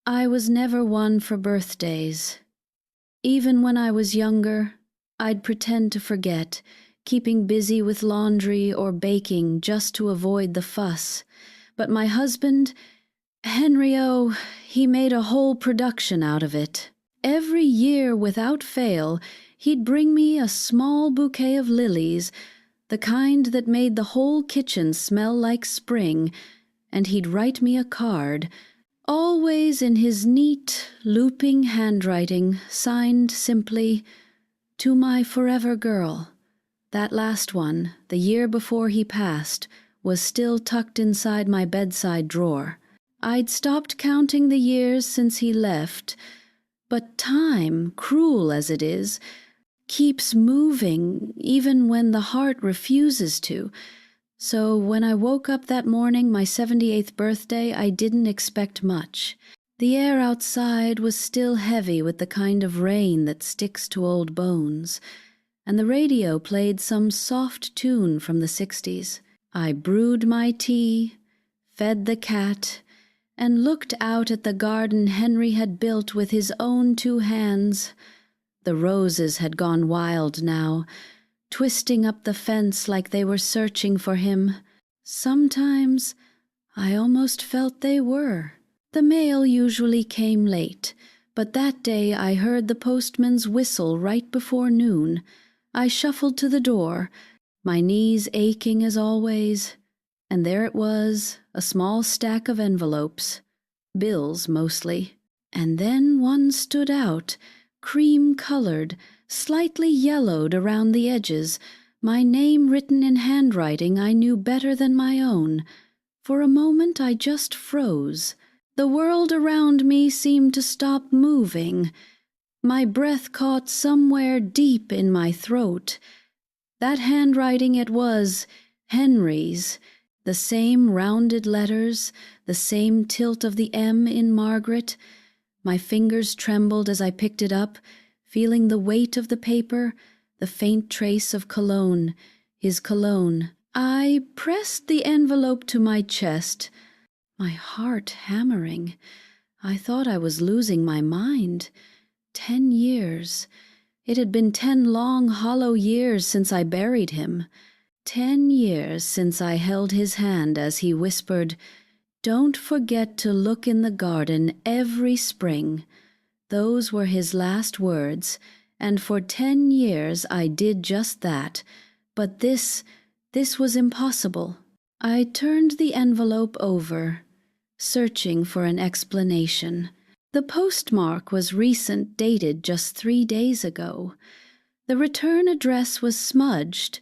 I was never one for birthdays. Even when I was younger, I'd pretend to forget, keeping busy with laundry or baking just to avoid the fuss. But my husband, Henry, he made a whole production out of it. Every year, without fail, he'd bring me a small bouquet of lilies, the kind that made the whole kitchen smell like spring, and he'd write me a card, always in his neat, looping handwriting, signed simply, "To my forever girl." That last one, the year before he passed, was still tucked inside my bedside drawer. I'd stopped counting the years since he left, but time, cruel as it is, keeps moving even when the heart refuses to. So when I woke up that morning, my 78th birthday, I didn't expect much. The air outside was still heavy with the kind of rain that sticks to old bones, and the radio played some soft tune from the 60s. I brewed my tea, fed the cat, and looked out at the garden Henry had built with his own 2 hands. The roses had gone wild now, twisting up the fence like they were searching for him. Sometimes I almost felt they were. The mail usually came late, but that day I heard the postman's whistle right before noon. I shuffled to the door, my knees aching as always, and there it was, a small stack of envelopes, bills mostly. And then one stood out, cream-colored, slightly yellowed around the edges, my name written in handwriting I knew better than my own. For a moment I just froze. The world around me seemed to stop moving. My breath caught somewhere deep in my throat. That handwriting it was, Henry's, the same rounded letters, the same tilt of the M in Margaret. My fingers trembled as I picked it up, feeling the weight of the paper, the faint trace of cologne, his cologne. I pressed the envelope to my chest, my heart hammering. I thought I was losing my mind. 10 years. It had been 10 long, hollow years since I buried him. 10 years since I held his hand as he whispered, "Don't forget to look in the garden every spring." Those were his last words, and for 10 years I did just that. But this was impossible. I turned the envelope over, searching for an explanation. The postmark was recent, dated just 3 days ago. The return address was smudged,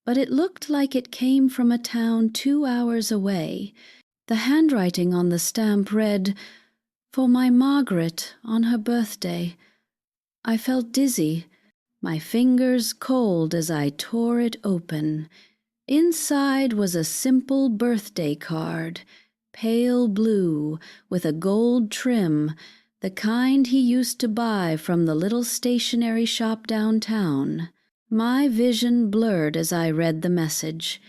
but it looked like it came from a town 2 hours away. The handwriting on the stamp read, "For my Margaret, on her birthday." I felt dizzy, my fingers cold as I tore it open. Inside was a simple birthday card, pale blue, with a gold trim, the kind he used to buy from the little stationery shop downtown. My vision blurred as I read the message.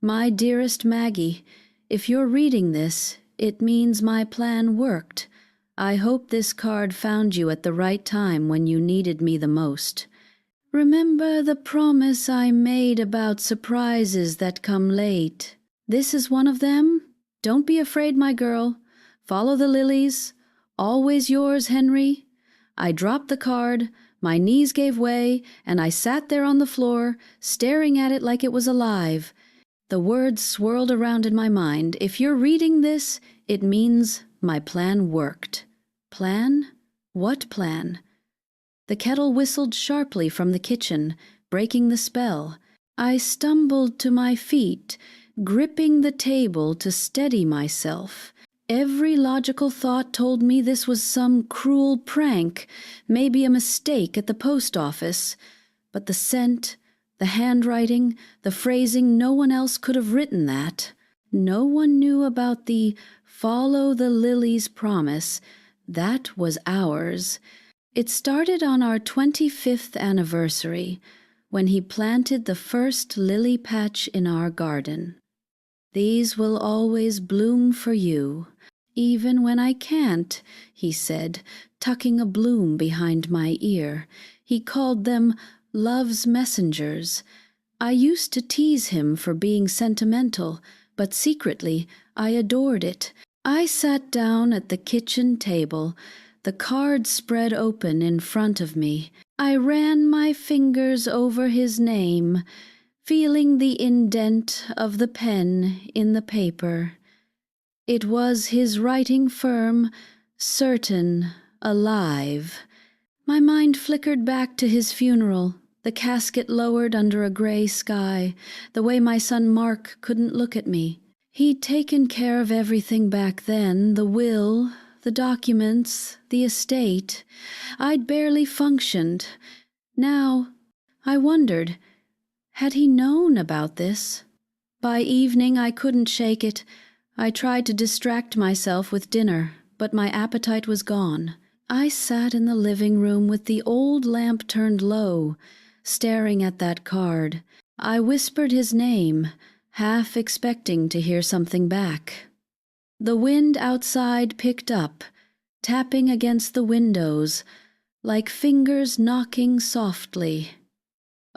"My dearest Maggie, if you're reading this, it means my plan worked. I hope this card found you at the right time when you needed me the most. Remember the promise I made about surprises that come late. This is one of them. Don't be afraid, my girl. Follow the lilies. Always yours, Henry." I dropped the card, my knees gave way, and I sat there on the floor, staring at it like it was alive. The words swirled around in my mind. If you're reading this, it means my plan worked. Plan? What plan? The kettle whistled sharply from the kitchen, breaking the spell. I stumbled to my feet, gripping the table to steady myself. Every logical thought told me this was some cruel prank, maybe a mistake at the post office. But the scent, the handwriting, the phrasing, no one else could have written that. No one knew about the "follow the lilies" promise. That was ours. It started on our 25th anniversary, when he planted the first lily patch in our garden. "These will always bloom for you." Even when I can't, he said, tucking a bloom behind my ear. He called them love's messengers. I used to tease him for being sentimental, but secretly I adored it. I sat down at the kitchen table, the cards spread open in front of me. I ran my fingers over his name, feeling the indent of the pen in the paper. It was his writing firm, certain, alive. My mind flickered back to his funeral, the casket lowered under a gray sky, the way my son Mark couldn't look at me. He'd taken care of everything back then, the will, the documents, the estate. I'd barely functioned. Now, I wondered, had he known about this? By evening I couldn't shake it. I tried to distract myself with dinner, but my appetite was gone. I sat in the living room with the old lamp turned low, staring at that card. I whispered his name, half expecting to hear something back. The wind outside picked up, tapping against the windows, like fingers knocking softly.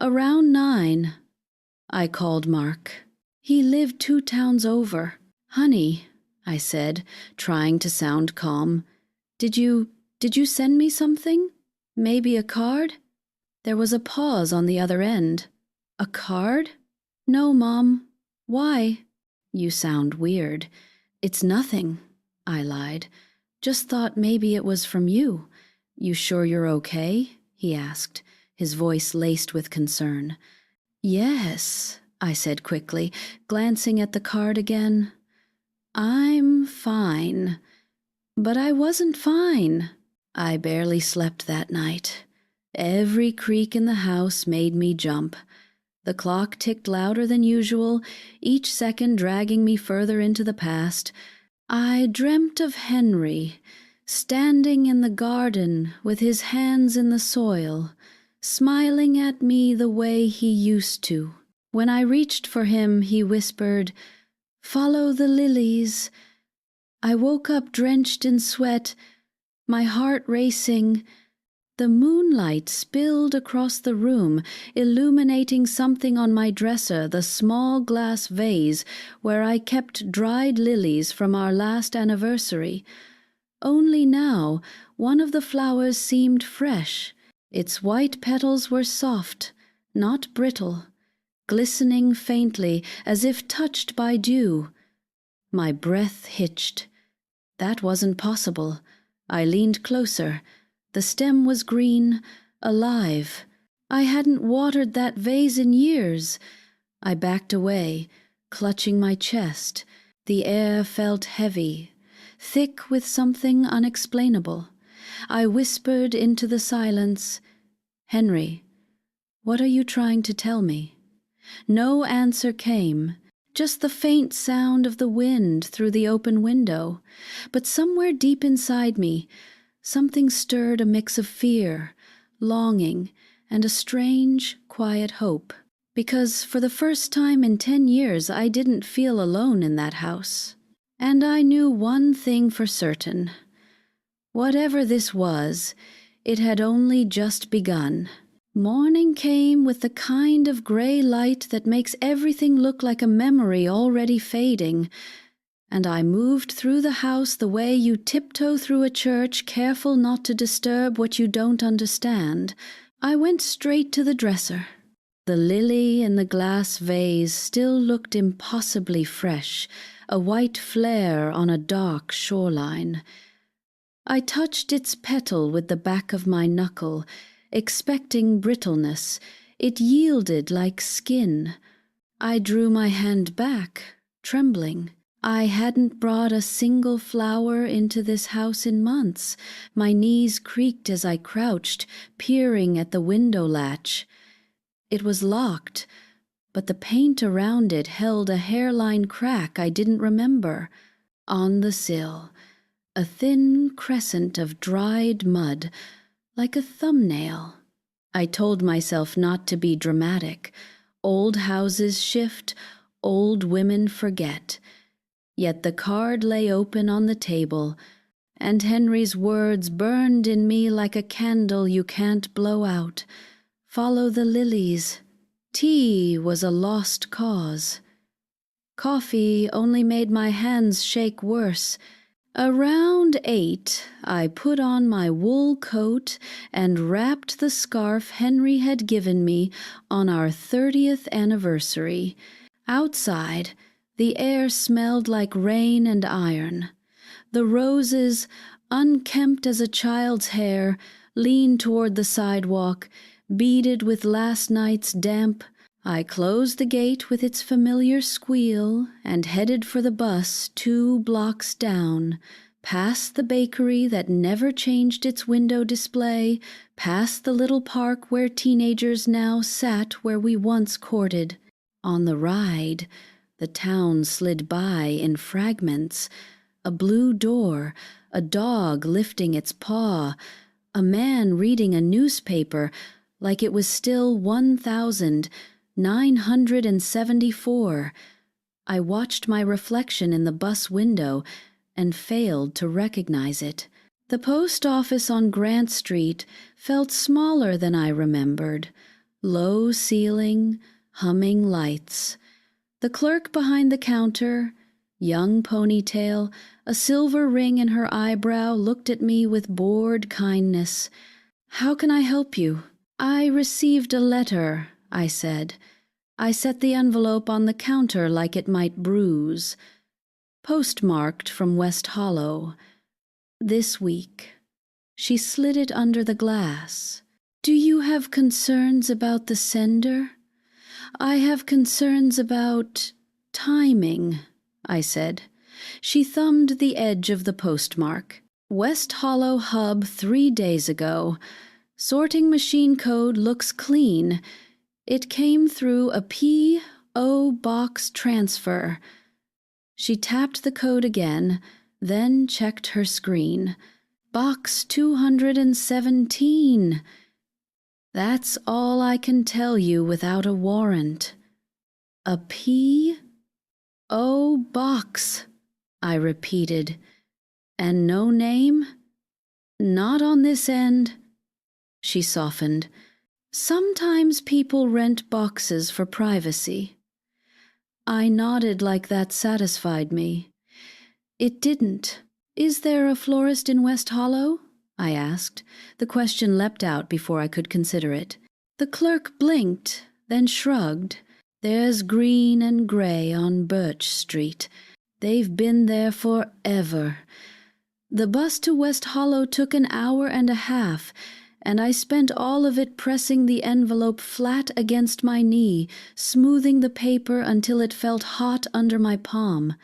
Around 9, I called Mark. He lived 2 towns over. Honey, I said, trying to sound calm, Did you send me something? Maybe a card? There was a pause on the other end. A card? No, Mom. Why? You sound weird. It's nothing, I lied. Just thought maybe it was from you. You sure you're okay? He asked, his voice laced with concern. Yes, I said quickly, glancing at the card again. I'm fine. But I wasn't fine. I barely slept that night. Every creak in the house made me jump. The clock ticked louder than usual, each second dragging me further into the past. I dreamt of Henry, standing in the garden with his hands in the soil, smiling at me the way he used to. When I reached for him, he whispered, "Follow the lilies." I woke up drenched in sweat, my heart racing. The moonlight spilled across the room, illuminating something on my dresser, the small glass vase where I kept dried lilies from our last anniversary. Only now, one of the flowers seemed fresh. Its white petals were soft, not brittle, glistening faintly as if touched by dew. My breath hitched. That wasn't possible. I leaned closer. The stem was green, alive. I hadn't watered that vase in years. I backed away, clutching my chest. The air felt heavy, thick with something unexplainable. I whispered into the silence, "Henry, what are you trying to tell me?" No answer came. Just the faint sound of the wind through the open window. But somewhere deep inside me, something stirred a mix of fear, longing, and a strange, quiet hope. Because for the first time in 10 years, I didn't feel alone in that house. And I knew one thing for certain. Whatever this was, it had only just begun. Morning came with the kind of gray light that makes everything look like a memory already fading, and I moved through the house the way you tiptoe through a church, careful not to disturb what you don't understand. I went straight to the dresser. The lily in the glass vase still looked impossibly fresh, a white flare on a dark shoreline. I touched its petal with the back of my knuckle, expecting brittleness. It yielded like skin. I drew my hand back, trembling. I hadn't brought a single flower into this house in months. My knees creaked as I crouched, peering at the window latch. It was locked, but the paint around it held a hairline crack I didn't remember. On the sill, a thin crescent of dried mud, like a thumbnail. I told myself not to be dramatic. Old houses shift, old women forget. Yet the card lay open on the table, and Henry's words burned in me like a candle you can't blow out. Follow the lilies. Tea was a lost cause. Coffee only made my hands shake worse. Around 8, I put on my wool coat and wrapped the scarf Henry had given me on our 30th anniversary. Outside, the air smelled like rain and iron. The roses, unkempt as a child's hair, leaned toward the sidewalk, beaded with last night's damp. I closed the gate with its familiar squeal and headed for the bus 2 blocks down, past the bakery that never changed its window display, past the little park where teenagers now sat where we once courted. On the ride, the town slid by in fragments. A blue door, a dog lifting its paw, a man reading a newspaper like it was still 1974. I watched my reflection in the bus window and failed to recognize it. The post office on Grant Street felt smaller than I remembered. Low ceiling, humming lights. The clerk behind the counter, young ponytail, a silver ring in her eyebrow, looked at me with bored kindness. "How can I help you?" "I received a letter," I said. I set the envelope on the counter like it might bruise. "Postmarked from West Hollow. This week." She slid it under the glass. "Do you have concerns about the sender?" "I have concerns about timing," I said. She thumbed the edge of the postmark. "West Hollow Hub 3 days ago. Sorting machine code looks clean. It came through a P.O. box transfer." She tapped the code again, then checked her screen. "Box 217. That's all I can tell you without a warrant." "A P.O. box," I repeated. "And no name?" "Not on this end." She softened. "Sometimes people rent boxes for privacy." I nodded like that satisfied me. It didn't. "Is there a florist in West Hollow?" I asked. The question leapt out before I could consider it. The clerk blinked, then shrugged. "There's Green and Gray on Birch Street. They've been there forever. The bus to West Hollow took an hour and a half, and I spent all of it pressing the envelope flat against my knee, smoothing the paper until it felt hot under my palm.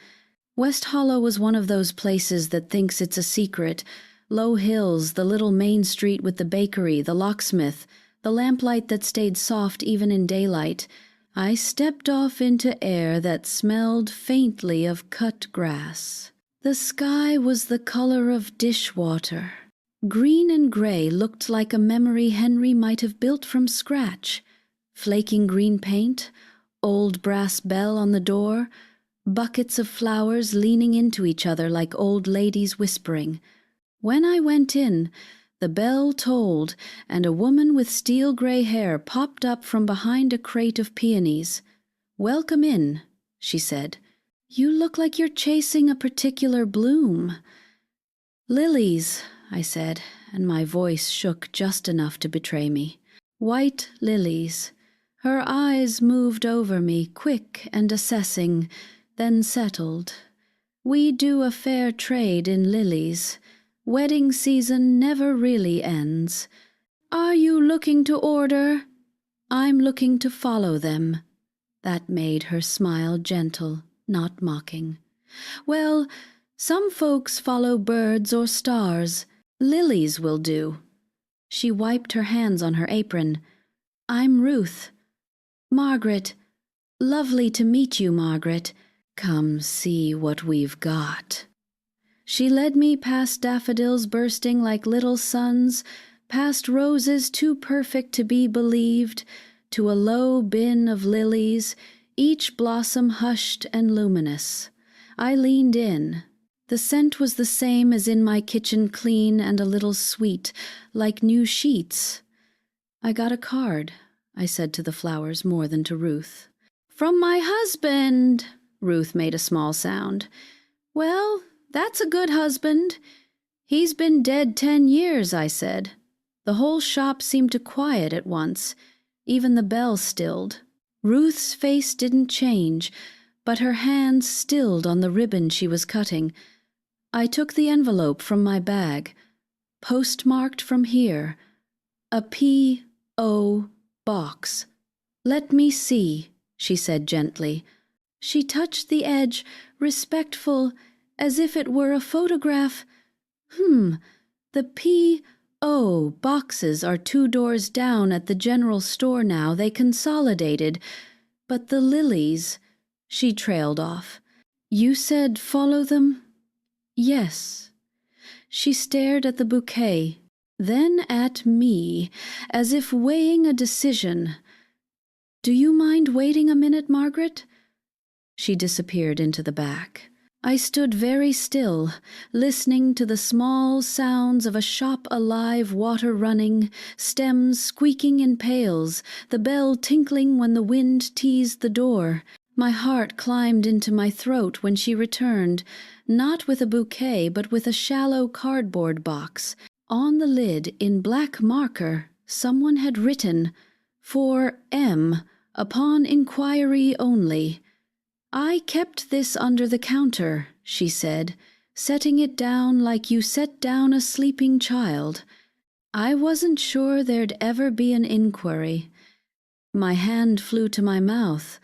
West Hollow was one of those places that thinks it's a secret. Low hills, the little main street with the bakery, the locksmith, the lamplight that stayed soft even in daylight. I stepped off into air that smelled faintly of cut grass. The sky was the color of dishwater. Green and gray looked like a memory Henry might have built from scratch. Flaking green paint, old brass bell on the door, buckets of flowers leaning into each other like old ladies whispering. When I went in, the bell tolled, and a woman with steel-gray hair popped up from behind a crate of peonies. "Welcome in," she said. "You look like you're chasing a particular bloom." "Lilies," I said, and my voice shook just enough to betray me. "White lilies." Her eyes moved over me, quick and assessing, then settled. "We do a fair trade in lilies. Wedding season never really ends. Are you looking to order?" "I'm looking to follow them." That made her smile gentle, not mocking. "Well, some folks follow birds or stars. Lilies will do." She wiped her hands on her apron. "I'm Ruth." "Margaret. Lovely to meet you, Margaret. Come see what we've got." She led me past daffodils bursting like little suns, past roses too perfect to be believed, to a low bin of lilies, each blossom hushed and luminous. I leaned in. The scent was the same as in my kitchen, clean and a little sweet, like new sheets. "I got a card," I said to the flowers more than to Ruth. "From my husband," Ruth made a small sound. "Well, that's a good husband. He's been dead 10 years, I said. The whole shop seemed to quiet at once. Even the bell stilled. Ruth's face didn't change, but her hands stilled on the ribbon she was cutting. I took the envelope from my bag, postmarked from here, a P.O. box. "Let me see," she said gently. She touched the edge, respectful, as if it were a photograph. The P.O. boxes are 2 doors down at the general store now. They consolidated. But the lilies," she trailed off. "You said follow them?" "Yes." She stared at the bouquet, then at me, as if weighing a decision. "Do you mind waiting a minute, Margaret?" She disappeared into the back. I stood very still, listening to the small sounds of a shop alive, water running, stems squeaking in pails, the bell tinkling when the wind teased the door. My heart climbed into my throat when she returned, not with a bouquet but with a shallow cardboard box. On the lid, in black marker, someone had written, "For M, upon inquiry only." "I kept this under the counter," she said, setting it down like you set down a sleeping child. I wasn't sure there'd ever be an inquiry. My hand flew to my mouth.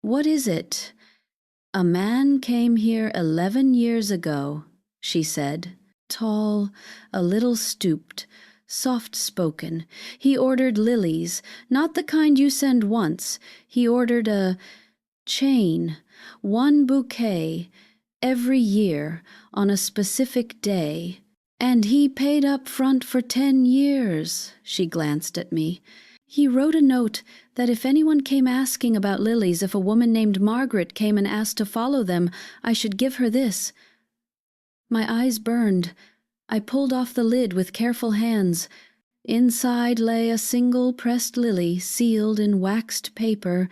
"What is it?" "A man came here 11 years ago," she said. Tall, a little stooped, soft-spoken. He ordered lilies, not the kind you send once. He ordered a chain, 1 bouquet, every year, on a specific day. And he paid up front for 10 years, she glanced at me. He wrote a note that if anyone came asking about lilies, if a woman named Margaret came and asked to follow them, I should give her this. My eyes burned. I pulled off the lid with careful hands. Inside lay a single pressed lily, sealed in waxed paper,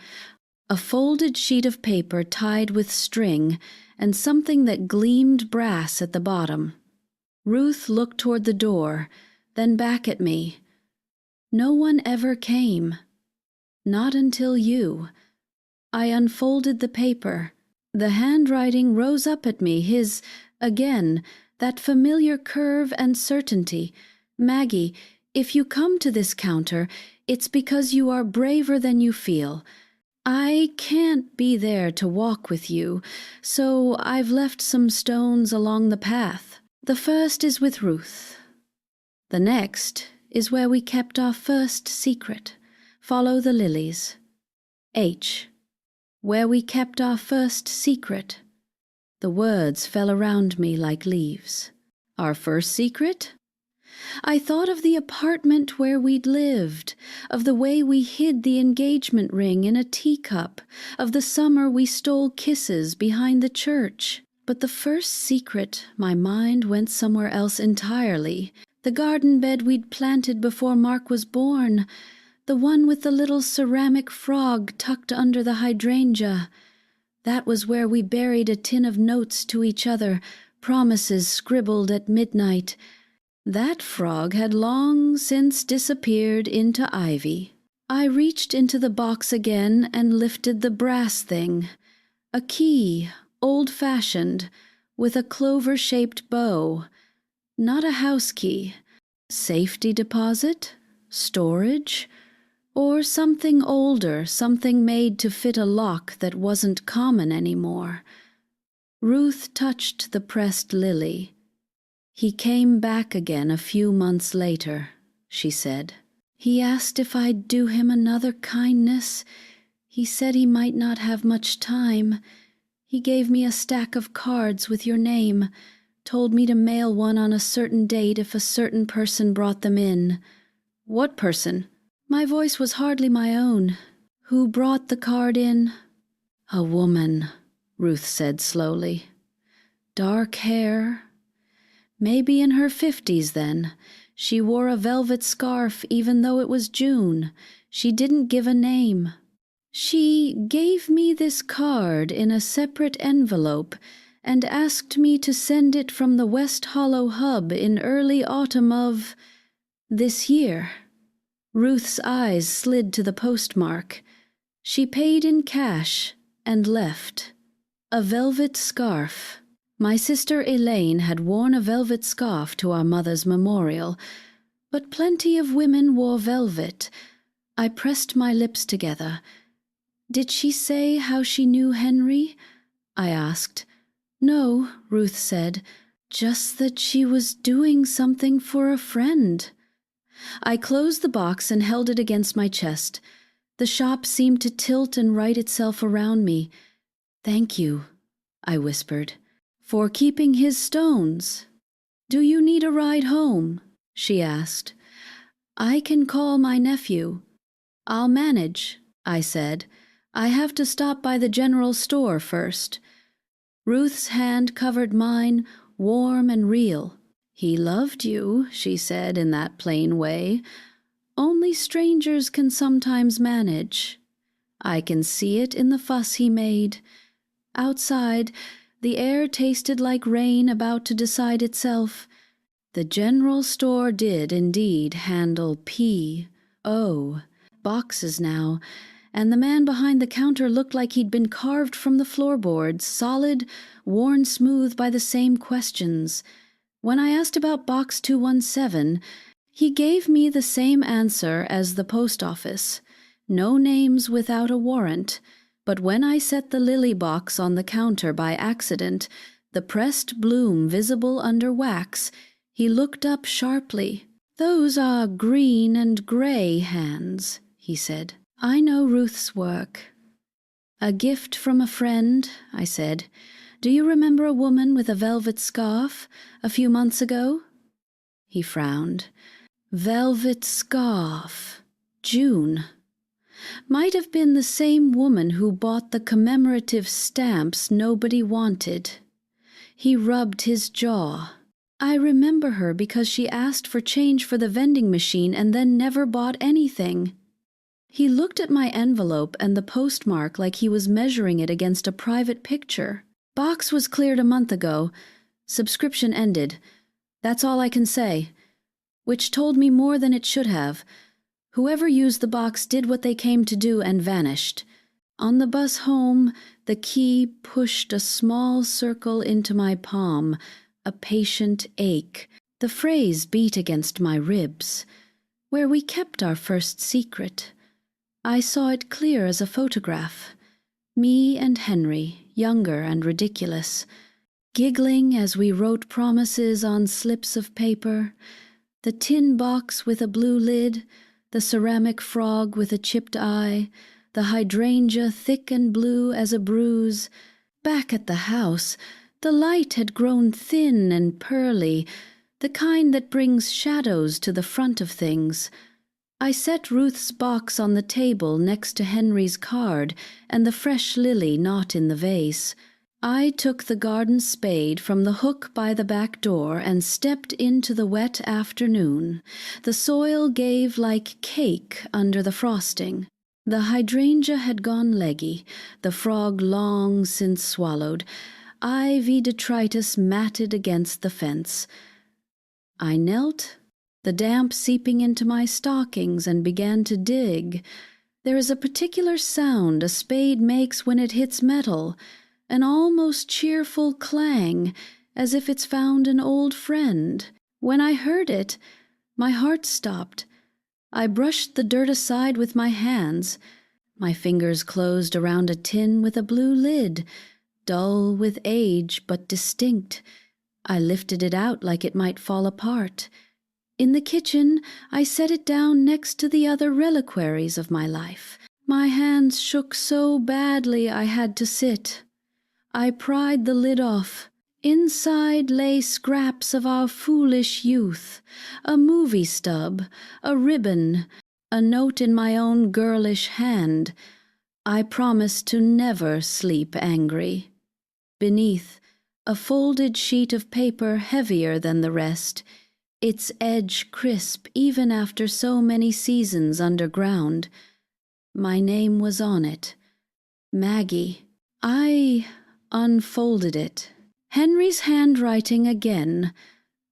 a folded sheet of paper tied with string, and something that gleamed brass at the bottom. Ruth looked toward the door, then back at me. "No one ever came. Not until you." I unfolded the paper. The handwriting rose up at me, again, that familiar curve and certainty. "Maggie, if you come to this counter, it's because you are braver than you feel. I can't be there to walk with you, so I've left some stones along the path. The first is with Ruth. The next is where we kept our first secret. Follow the lilies. H. Where we kept our first secret." The words fell around me like leaves. Our first secret? I thought of the apartment where we'd lived, of the way we hid the engagement ring in a teacup, of the summer we stole kisses behind the church. But the first secret, my mind went somewhere else entirely. The garden bed we'd planted before Mark was born, the one with the little ceramic frog tucked under the hydrangea. That was where we buried a tin of notes to each other, promises scribbled at midnight. That frog had long since disappeared into ivy. I reached into the box again and lifted the brass thing. A key, old-fashioned, with a clover-shaped bow. Not a house key. Safety deposit? Storage? Or something older, something made to fit a lock that wasn't common anymore. Ruth touched the pressed lily. "He came back again a few months later," she said. "He asked if I'd do him another kindness. He said he might not have much time. He gave me a stack of cards with your name, told me to mail one on a certain date if a certain person brought them in." "What person?" My voice was hardly my own. "Who brought the card in?" "A woman," Ruth said slowly. Dark hair. Maybe in her 50s then. She wore a velvet scarf even though it was June. She didn't give a name. She gave me this card in a separate envelope and asked me to send it from the West Hollow hub in early autumn of this year. Ruth's eyes slid to the postmark. She paid in cash and left. A velvet scarf. My sister Elaine had worn a velvet scarf to our mother's memorial, but plenty of women wore velvet. I pressed my lips together. Did she say how she knew Henry? I asked. No, Ruth said, just that she was doing something for a friend. I closed the box and held it against my chest. The shop seemed to tilt and right itself around me. Thank you, I whispered, for keeping his stones. Do you need a ride home? She asked. I can call my nephew. I'll manage, I said. I have to stop by the general store first. Ruth's hand covered mine, warm and real. He loved you, she said in that plain way. Only strangers can sometimes manage. I can see it in the fuss he made. Outside, the air tasted like rain about to decide itself. The general store did indeed handle P.O. boxes now, and the man behind the counter looked like he'd been carved from the floorboards, solid, worn smooth by the same questions. When I asked about Box 217, he gave me the same answer as the post office. No names without a warrant, but when I set the lily box on the counter by accident, the pressed bloom visible under wax, he looked up sharply. Those are green and gray hands, he said. I know Ruth's work. A gift from a friend, I said. Do you remember a woman with a velvet scarf a few months ago? He frowned. Velvet scarf. June. Might have been the same woman who bought the commemorative stamps nobody wanted. He rubbed his jaw. I remember her because she asked for change for the vending machine and then never bought anything. He looked at my envelope and the postmark like he was measuring it against a private picture. Box was cleared a month ago. Subscription ended. That's all I can say. Which told me more than it should have. Whoever used the box did what they came to do and vanished. On the bus home, the key pushed a small circle into my palm, a patient ache. The phrase beat against my ribs. Where we kept our first secret. I saw it clear as a photograph. Me and Henry, younger and ridiculous, giggling as we wrote promises on slips of paper, the tin box with a blue lid, the ceramic frog with a chipped eye, the hydrangea thick and blue as a bruise. Back at the house, the light had grown thin and pearly, the kind that brings shadows to the front of things. I set Ruth's box on the table next to Henry's card and the fresh lily not in the vase. I took the garden spade from the hook by the back door and stepped into the wet afternoon. The soil gave like cake under the frosting. The hydrangea had gone leggy, the frog long since swallowed, ivy detritus matted against the fence. I knelt, the damp seeping into my stockings, and began to dig. There is a particular sound a spade makes when it hits metal, an almost cheerful clang, as if it's found an old friend. When I heard it, my heart stopped. I brushed the dirt aside with my hands. My fingers closed around a tin with a blue lid, dull with age but distinct. I lifted it out like it might fall apart. In the kitchen, I set it down next to the other reliquaries of my life. My hands shook so badly I had to sit. I pried the lid off. Inside lay scraps of our foolish youth, a movie stub, a ribbon, a note in my own girlish hand. I promised to never sleep angry. Beneath, a folded sheet of paper heavier than the rest, its edge crisp even after so many seasons underground. My name was on it. Maggie. I unfolded it. Henry's handwriting again,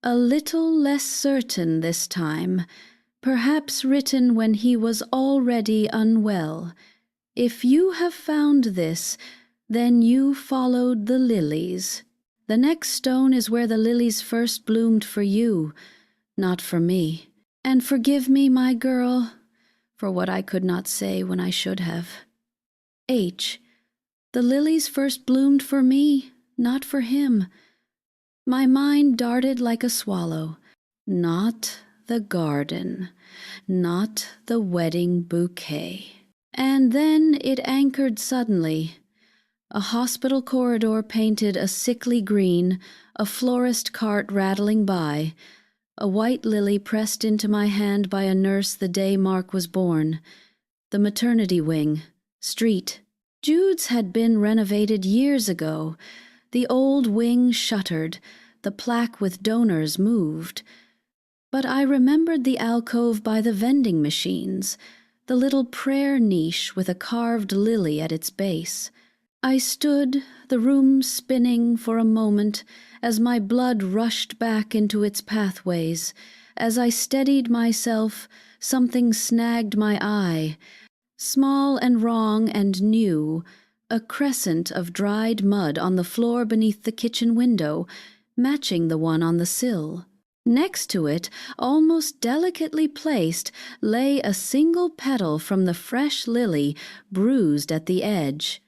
a little less certain this time, perhaps written when he was already unwell. If you have found this, then you followed the lilies. The next stone is where the lilies first bloomed for you, not for me. And forgive me, my girl, for what I could not say when I should have. H. The lilies first bloomed for me, not for him. My mind darted like a swallow. Not the garden, not the wedding bouquet. And then it anchored suddenly. A hospital corridor painted a sickly green, a florist cart rattling by, a white lily pressed into my hand by a nurse the day Mark was born, the maternity wing, street. Jude's had been renovated years ago. The old wing shuttered, the plaque with donors moved. But I remembered the alcove by the vending machines, the little prayer niche with a carved lily at its base. I stood, the room spinning for a moment, as my blood rushed back into its pathways. As I steadied myself, something snagged my eye. Small and wrong and new, a crescent of dried mud on the floor beneath the kitchen window, matching the one on the sill. Next to it, almost delicately placed, lay a single petal from the fresh lily, bruised at the edge.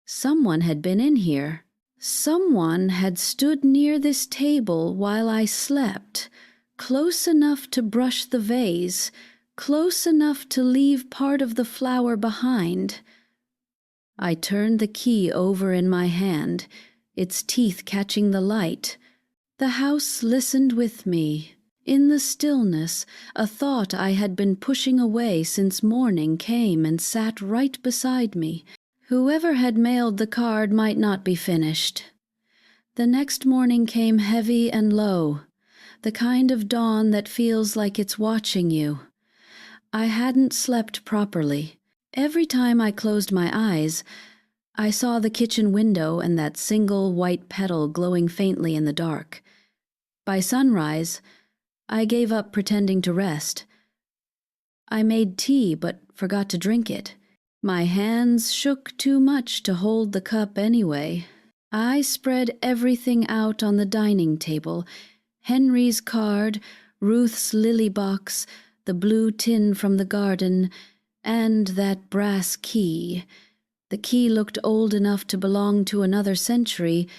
Someone had been in here. Someone had stood near this table while I slept, close enough to brush the vase, close enough to leave part of the flower behind. I turned the key over in my hand, its teeth catching the light. The house listened with me. In the stillness, a thought I had been pushing away since morning came and sat right beside me. Whoever had mailed the card might not be finished. The next morning came heavy and low, the kind of dawn that feels like it's watching you. I hadn't slept properly. Every time I closed my eyes, I saw the kitchen window and that single white petal glowing faintly in the dark. By sunrise, I gave up pretending to rest. I made tea but forgot to drink it. My hands shook too much to hold the cup anyway. I spread everything out on the dining table. Henry's card, Ruth's lily box, the blue tin from the garden, and that brass key. The key looked old enough to belong to another century,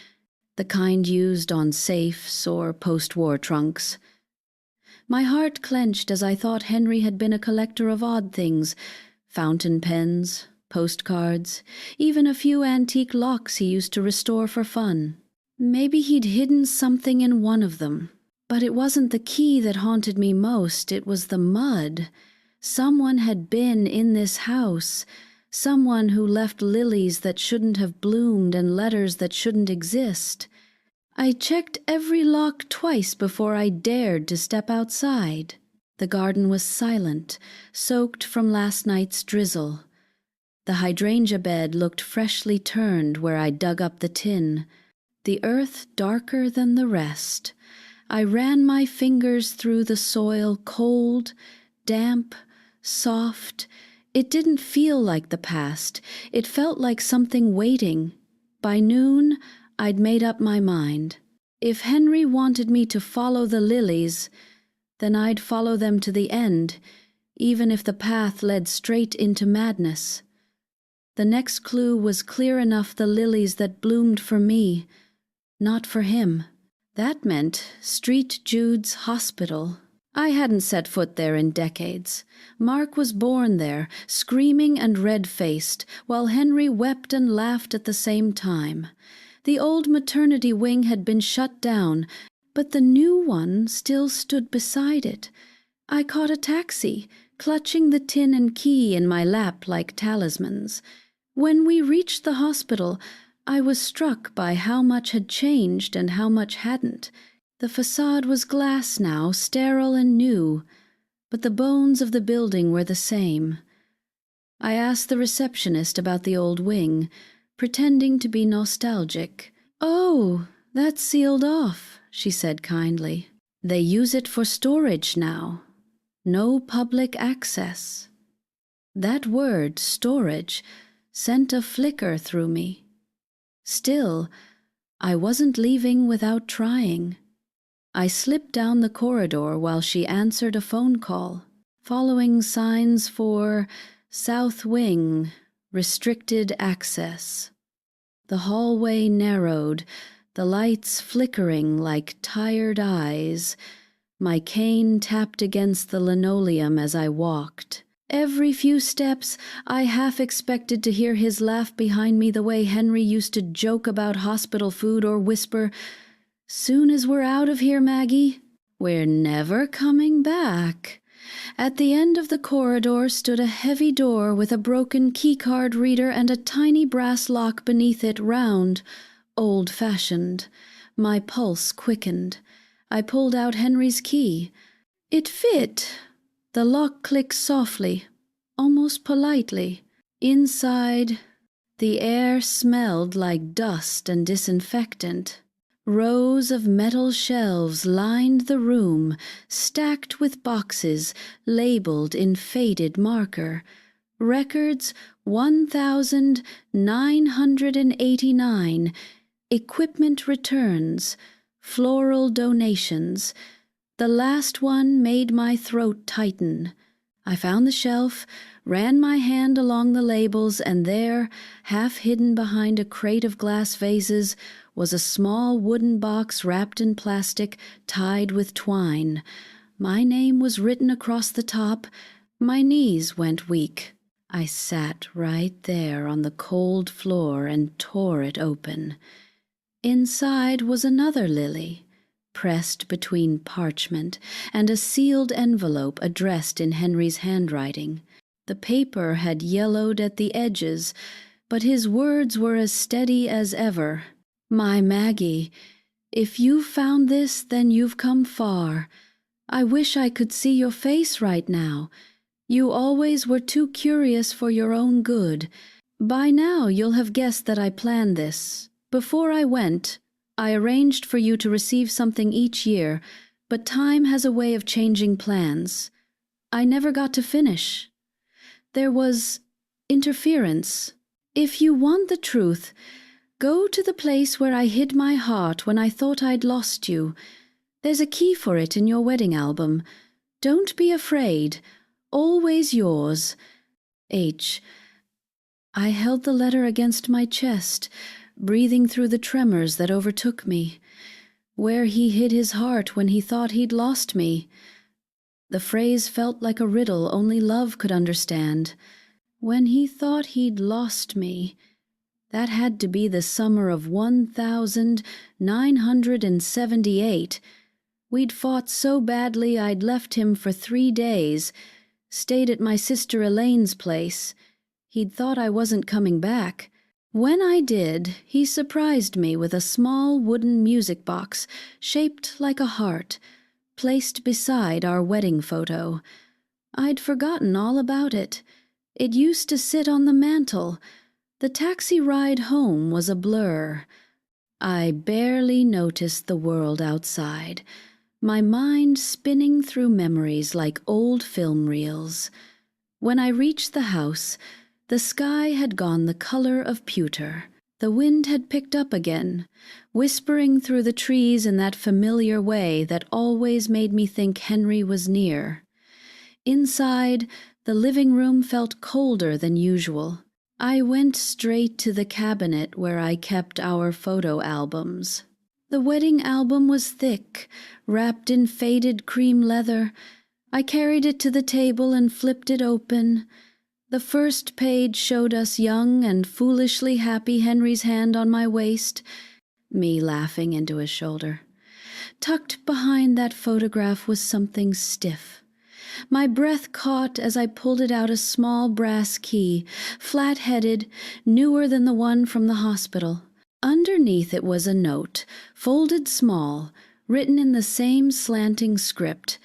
the kind used on safes or post-war trunks. My heart clenched as I thought Henry had been a collector of odd things, fountain pens, postcards, even a few antique locks he used to restore for fun. Maybe he'd hidden something in one of them. But it wasn't the key that haunted me most, it was the mud. Someone had been in this house, someone who left lilies that shouldn't have bloomed and letters that shouldn't exist. I checked every lock twice before I dared to step outside. The garden was silent, soaked from last night's drizzle. The hydrangea bed looked freshly turned where I dug up the tin. The earth darker than the rest. I ran my fingers through the soil, cold, damp, soft. It didn't feel like the past. It felt like something waiting. By noon, I'd made up my mind. If Henry wanted me to follow the lilies, then I'd follow them to the end, even if the path led straight into madness. The next clue was clear enough, the lilies that bloomed for me, not for him. That meant Street Jude's hospital. I hadn't set foot there in decades. Mark was born there, screaming and red-faced, while Henry wept and laughed at the same time. The old maternity wing had been shut down, but the new one still stood beside it. I caught a taxi, clutching the tin and key in my lap like talismans. When we reached the hospital, I was struck by how much had changed and how much hadn't. The facade was glass now, sterile and new, but the bones of the building were the same. I asked the receptionist about the old wing, pretending to be nostalgic. "Oh, that's sealed off," she said kindly. "They use it for storage now. No public access." That word, storage, sent a flicker through me. Still, I wasn't leaving without trying. I slipped down the corridor while she answered a phone call, following signs for South Wing, restricted access. The hallway narrowed, the lights flickering like tired eyes. My cane tapped against the linoleum as I walked. Every few steps, I half expected to hear his laugh behind me the way Henry used to joke about hospital food or whisper, "Soon as we're out of here, Maggie, we're never coming back." At the end of the corridor stood a heavy door with a broken keycard reader and a tiny brass lock beneath it, round, old-fashioned. My pulse quickened. I pulled out Henry's key. It fit. The lock clicked softly, almost politely. Inside, the air smelled like dust and disinfectant. Rows of metal shelves lined the room, stacked with boxes labeled in faded marker. Records 1,989, equipment returns, floral donations. The last one made my throat tighten. I found the shelf, ran my hand along the labels, and there, half hidden behind a crate of glass vases, was a small wooden box wrapped in plastic, tied with twine. My name was written across the top. My knees went weak. I sat right there on the cold floor and tore it open. Inside was another lily, pressed between parchment, and a sealed envelope addressed in Henry's handwriting. The paper had yellowed at the edges, but his words were as steady as ever. "My Maggie, if you've found this, then you've come far. I wish I could see your face right now. You always were too curious for your own good. By now you'll have guessed that I planned this. Before I went, I arranged for you to receive something each year, but time has a way of changing plans. I never got to finish. There was interference. If you want the truth, go to the place where I hid my heart when I thought I'd lost you. There's a key for it in your wedding album. Don't be afraid. Always yours, H." I held the letter against my chest, breathing through the tremors that overtook me. Where he hid his heart when he thought he'd lost me. The phrase felt like a riddle only love could understand. When he thought he'd lost me, that had to be the summer of 1978. We'd fought so badly I'd left him for 3 days, stayed at my sister Elaine's place. He'd thought I wasn't coming back. When I did, he surprised me with a small wooden music box shaped like a heart, placed beside our wedding photo. I'd forgotten all about it. It used to sit on the mantel. The taxi ride home was a blur. I barely noticed the world outside, my mind spinning through memories like old film reels. When I reached the house, the sky had gone the color of pewter. The wind had picked up again, whispering through the trees in that familiar way that always made me think Henry was near. Inside, the living room felt colder than usual. I went straight to the cabinet where I kept our photo albums. The wedding album was thick, wrapped in faded cream leather. I carried it to the table and flipped it open. The first page showed us young and foolishly happy, Henry's hand on my waist, me laughing into his shoulder. Tucked behind that photograph was something stiff. My breath caught as I pulled it out, a small brass key, flat-headed, newer than the one from the hospital. Underneath it was a note, folded small, written in the same slanting script.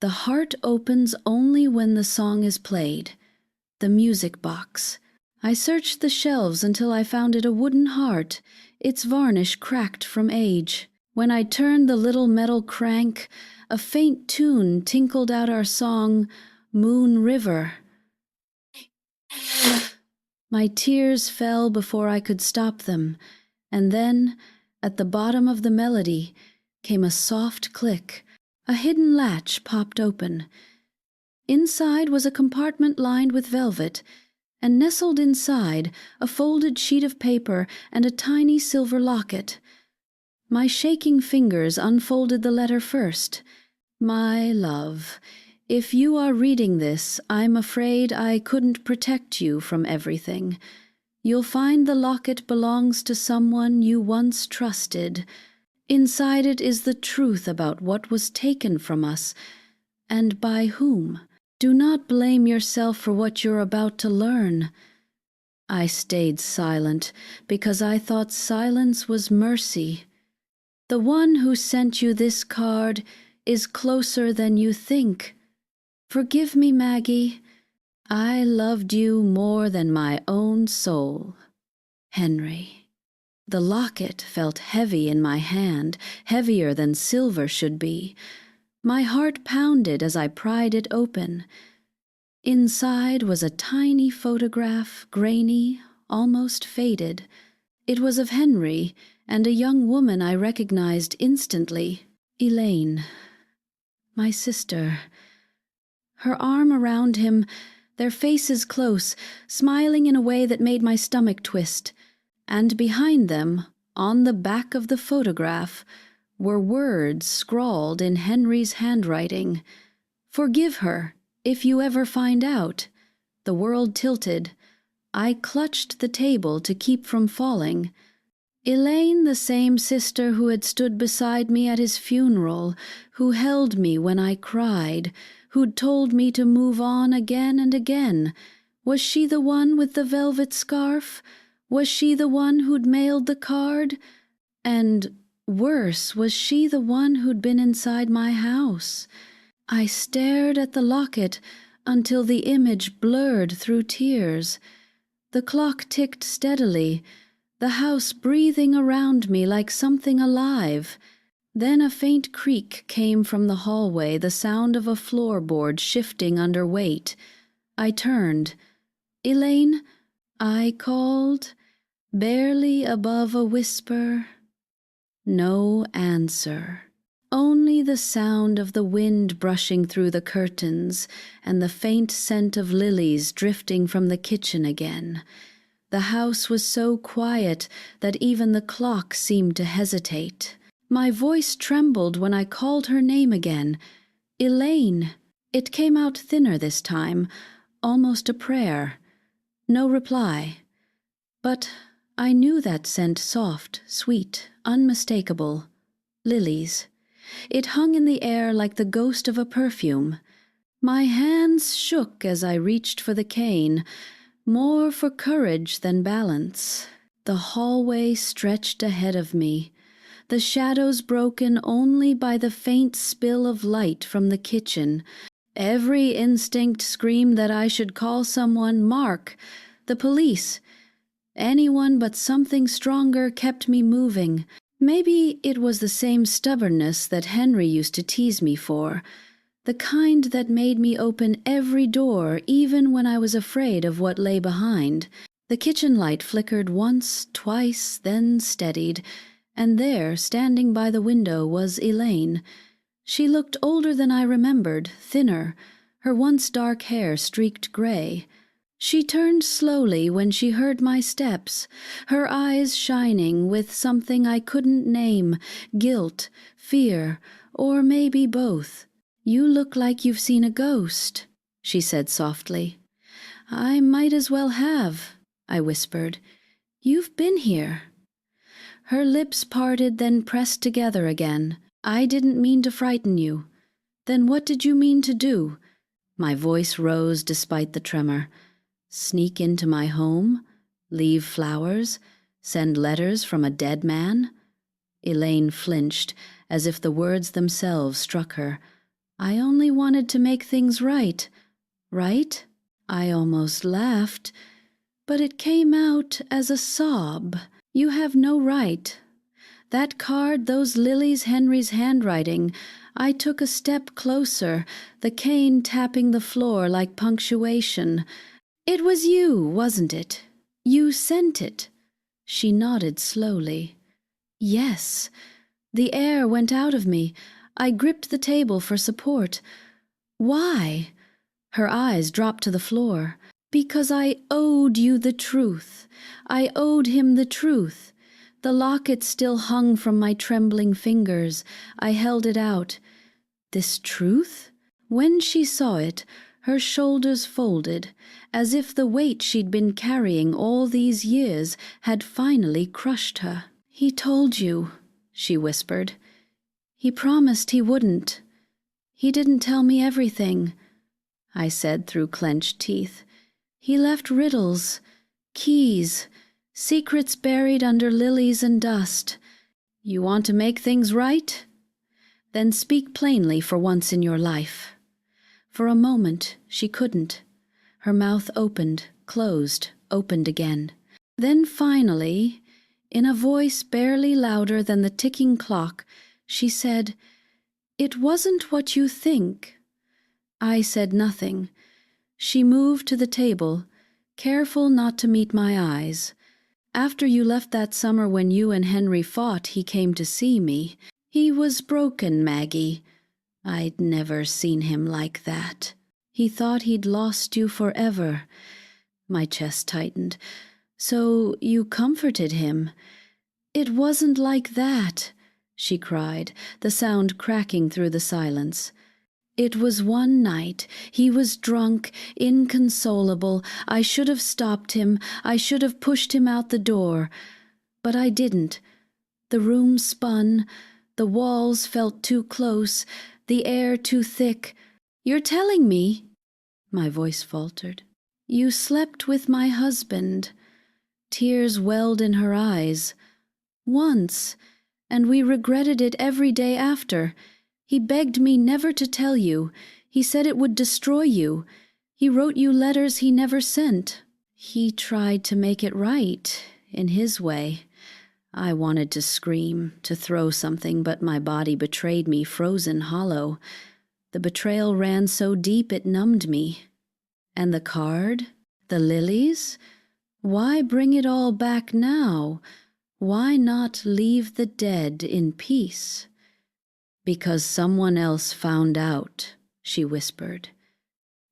The heart opens only when the song is played. The music box. I searched the shelves until I found it a wooden heart, its varnish cracked from age. When I turned the little metal crank, a faint tune tinkled out our song, Moon River. My tears fell before I could stop them, and then, at the bottom of the melody, came a soft click. A hidden latch popped open. Inside was a compartment lined with velvet, and nestled inside a folded sheet of paper and a tiny silver locket. My shaking fingers unfolded the letter first. My love, if you are reading this, I'm afraid I couldn't protect you from everything. You'll find the locket belongs to someone you once trusted. Inside it is the truth about what was taken from us, and by whom. Do not blame yourself for what you're about to learn. I stayed silent because I thought silence was mercy. The one who sent you this card is closer than you think. Forgive me, Maggie. I loved you more than my own soul. Henry. The locket felt heavy in my hand, heavier than silver should be. My heart pounded as I pried it open. Inside was a tiny photograph, grainy, almost faded. It was of Henry and a young woman I recognized instantly, Elaine, my sister. Her arm around him, their faces close, smiling in a way that made my stomach twist. And behind them, on the back of the photograph, were words scrawled in Henry's handwriting. Forgive her, if you ever find out. The world tilted. I clutched the table to keep from falling. Elaine, the same sister who had stood beside me at his funeral, who held me when I cried, who'd told me to move on again and again. Was she the one with the velvet scarf? Was she the one who'd mailed the card? And worse, was she the one who'd been inside my house? I stared at the locket until the image blurred through tears. The clock ticked steadily, the house breathing around me like something alive. Then a faint creak came from the hallway, the sound of a floorboard shifting under weight. I turned. Elaine, I called, barely above a whisper. No answer. Only the sound of the wind brushing through the curtains and the faint scent of lilies drifting from the kitchen again. The house was so quiet that even the clock seemed to hesitate. My voice trembled when I called her name again. Elaine. It came out thinner this time, almost a prayer. No reply. But I knew that scent soft, sweet, unmistakable. Lilies. It hung in the air like the ghost of a perfume. My hands shook as I reached for the cane, more for courage than balance. The hallway stretched ahead of me, the shadows broken only by the faint spill of light from the kitchen. Every instinct screamed that I should call someone, Mark, the police. Anyone but something stronger kept me moving. Maybe it was the same stubbornness that Henry used to tease me for, the kind that made me open every door even when I was afraid of what lay behind. The kitchen light flickered once, twice, then steadied, and there, standing by the window, was Elaine. She looked older than I remembered, thinner, her once dark hair streaked gray. She turned slowly when she heard my steps, her eyes shining with something I couldn't name, guilt, fear, or maybe both. You look like you've seen a ghost, she said softly. I might as well have, I whispered. You've been here. Her lips parted, then pressed together again. I didn't mean to frighten you. Then what did you mean to do? My voice rose despite the tremor. Sneak into my home? Leave flowers? Send letters from a dead man? Elaine flinched, as if the words themselves struck her. I only wanted to make things right. Right? I almost laughed, but it came out as a sob. You have no right. That card, those lilies, Henry's handwriting. I took a step closer, the cane tapping the floor like punctuation. It was you, wasn't it? You sent it. She nodded slowly. Yes. The air went out of me. I gripped the table for support. Why? Her eyes dropped to the floor. Because I owed you the truth. I owed him the truth. The locket still hung from my trembling fingers. I held it out. This truth? When she saw it, her shoulders folded, as if the weight she'd been carrying all these years had finally crushed her. He told you, she whispered. He promised he wouldn't. He didn't tell me everything, I said through clenched teeth. He left riddles, keys, secrets buried under lilies and dust. You want to make things right? Then speak plainly for once in your life. For a moment she couldn't. Her mouth opened, closed, opened again. Then finally, in a voice barely louder than the ticking clock, she said, It wasn't what you think. I said nothing. She moved to the table, careful not to meet my eyes. After you left that summer when you and Henry fought, he came to see me. He was broken, Maggie. I'd never seen him like that. He thought he'd lost you forever. My chest tightened. So you comforted him. It wasn't like that, she cried, the sound cracking through the silence. It was one night. He was drunk, inconsolable. I should have stopped him. I should have pushed him out the door. But I didn't. The room spun. The walls felt too close, the air too thick. You're telling me, my voice faltered, you slept with my husband. Tears welled in her eyes. Once, and we regretted it every day after. He begged me never to tell you. He said it would destroy you. He wrote you letters he never sent. He tried to make it right, in his way. I wanted to scream, to throw something, but my body betrayed me, frozen hollow. The betrayal ran so deep it numbed me. And the card? The lilies? Why bring it all back now? Why not leave the dead in peace? Because someone else found out, she whispered.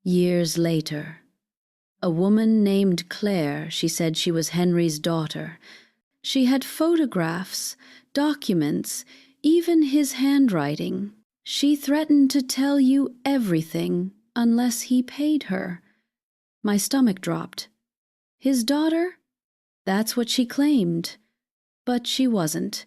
Years later. A woman named Claire, she said she was Henry's daughter. She had photographs, documents, even his handwriting. She threatened to tell you everything unless he paid her. My stomach dropped. His daughter? That's what she claimed. But she wasn't.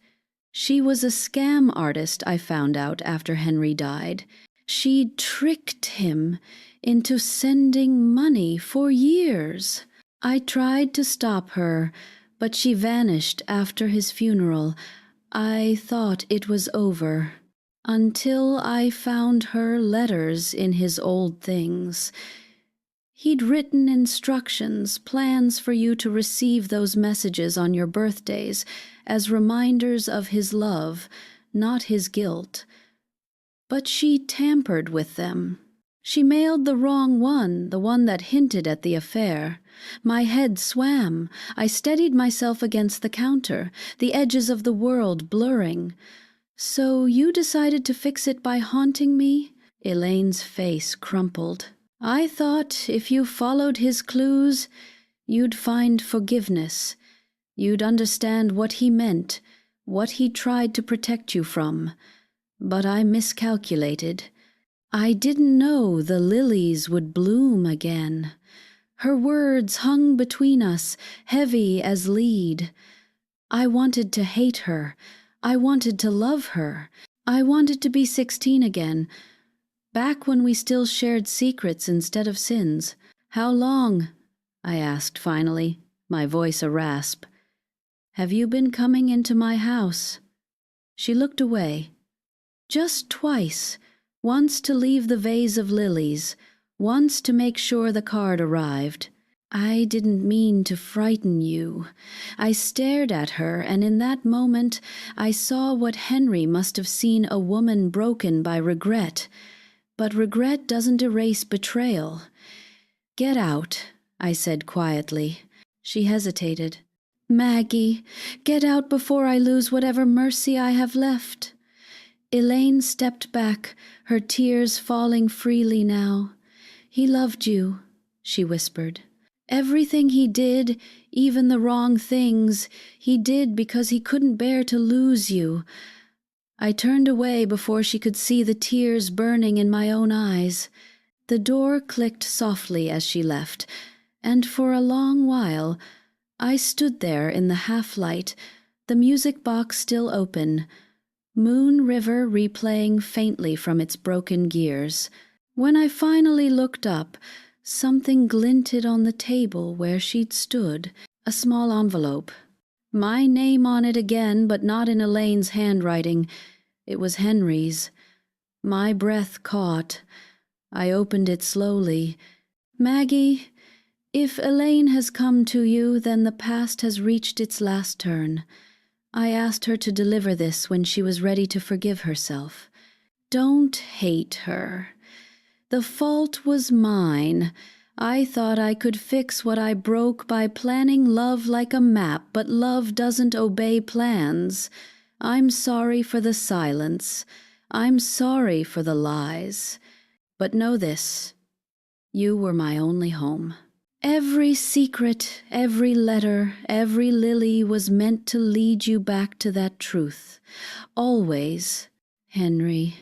She was a scam artist, I found out after Henry died. She'd tricked him into sending money for years. I tried to stop her, but she vanished after his funeral. I thought it was over, until I found her letters in his old things. He'd written instructions, plans for you to receive those messages on your birthdays as reminders of his love, not his guilt. But she tampered with them. She mailed the wrong one, the one that hinted at the affair. My head swam. I steadied myself against the counter, the edges of the world blurring. So you decided to fix it by haunting me? Elaine's face crumpled. I thought if you followed his clues, you'd find forgiveness. You'd understand what he meant, what he tried to protect you from. But I miscalculated. I didn't know the lilies would bloom again. Her words hung between us, heavy as lead. I wanted to hate her. I wanted to love her. I wanted to be 16 again, back when we still shared secrets instead of sins. How long? I asked finally, my voice a rasp. Have you been coming into my house?" She looked away. "Just twice. Once to leave the vase of lilies, once to make sure the card arrived. I didn't mean to frighten you." I stared at her, and in that moment I saw what Henry must have seen, a woman broken by regret. But regret doesn't erase betrayal. "Get out," I said quietly. She hesitated. "Maggie, get out before I lose whatever mercy I have left." Elaine stepped back, her tears falling freely now. "He loved you," she whispered. "Everything he did, even the wrong things, he did because he couldn't bear to lose you." I turned away before she could see the tears burning in my own eyes. The door clicked softly as she left, and for a long while I stood there in the half-light, the music box still open, Moon River replaying faintly from its broken gears. When I finally looked up, something glinted on the table where she'd stood, a small envelope. My name on it again, but not in Elaine's handwriting. It was Henry's. My breath caught. I opened it slowly. "Maggie, if Elaine has come to you, then the past has reached its last turn. I asked her to deliver this when she was ready to forgive herself. Don't hate her. The fault was mine. I thought I could fix what I broke by planning love like a map, but love doesn't obey plans. I'm sorry for the silence. I'm sorry for the lies. But know this, you were my only home. Every secret, every letter, every lily was meant to lead you back to that truth. Always, Henry."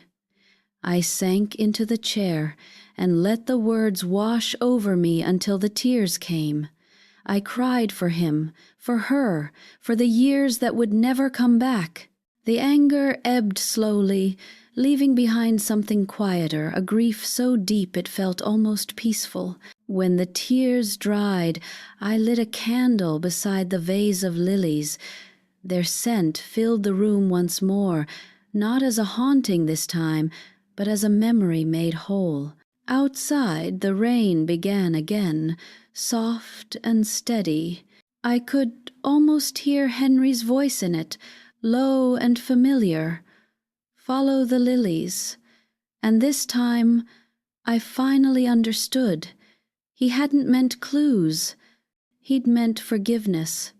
I sank into the chair and let the words wash over me until the tears came. I cried for him, for her, for the years that would never come back. The anger ebbed slowly, leaving behind something quieter, a grief so deep it felt almost peaceful. When the tears dried, I lit a candle beside the vase of lilies. Their scent filled the room once more, not as a haunting this time, but as a memory made whole. Outside, the rain began again, soft and steady. I could almost hear Henry's voice in it, low and familiar. "Follow the lilies." And this time, I finally understood. He hadn't meant clues. He'd meant forgiveness.